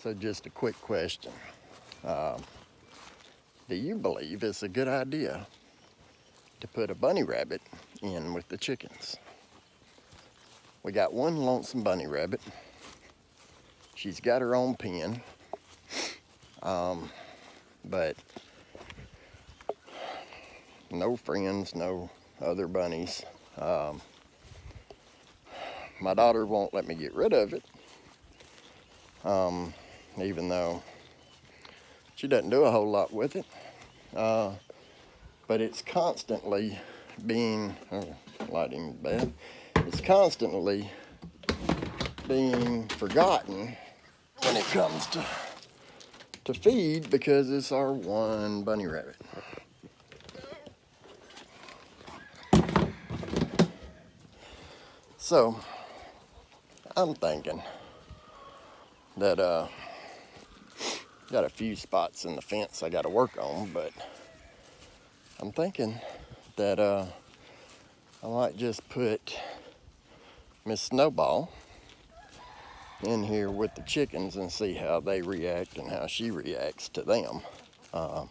So just a quick question. Do you believe it's a good idea to put a bunny rabbit in with the chickens? We got one lonesome bunny rabbit. She's got her own pen, but no friends, no other bunnies. My daughter won't let me get rid of it, even though she doesn't do a whole lot with it. But it's constantly being, lighting bad, it's constantly being forgotten when it comes to feed, because it's our one bunny rabbit. So I'm thinking that got a few spots in the fence I got to work on, but I'm thinking that I might just put Miss Snowball in here with the chickens and see how they react and how she reacts to them. I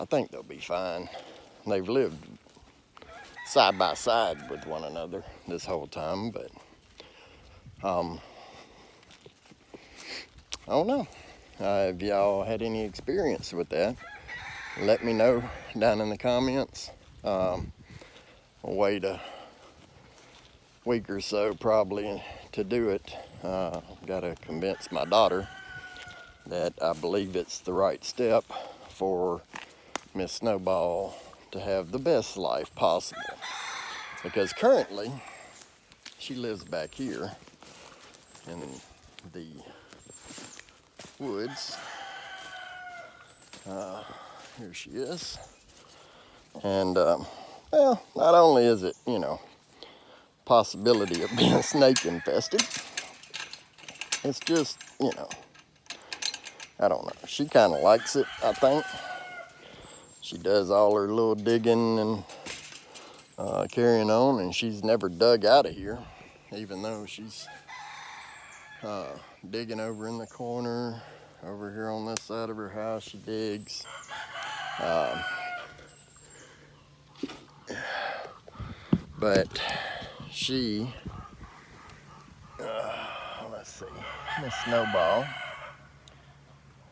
think they'll be fine. They've lived side by side with one another this whole time, but I don't know. Have y'all had any experience with that? Let me know down in the comments. I'll wait a week or so probably to do it. Gotta convince my daughter that I believe it's the right step for Miss Snowball to have the best life possible. Because currently, she lives back here in the woods. Here she is. And, well, not only is it, possibility of being snake infested, it's just, I don't know. She kind of likes it, I think. She does all her little digging and carrying on, and she's never dug out of here, even though she's digging over in the corner. Over here on this side of her house, she digs. But she, let's see, Miss Snowball,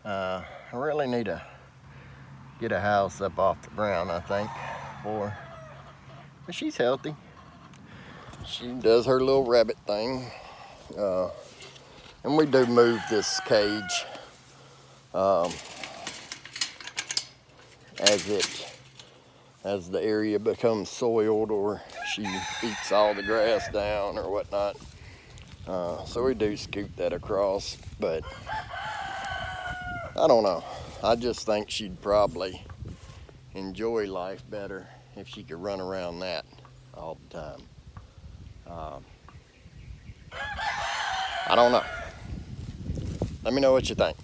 I really need to get a house up off the ground, I think, but she's healthy. She does her little rabbit thing. And we do move this cage as the area becomes soiled, or she eats all the grass down or whatnot. So we do scoot that across, but I don't know. I just think she'd probably enjoy life better if she could run around that all the time. I don't know. Let me know what you think.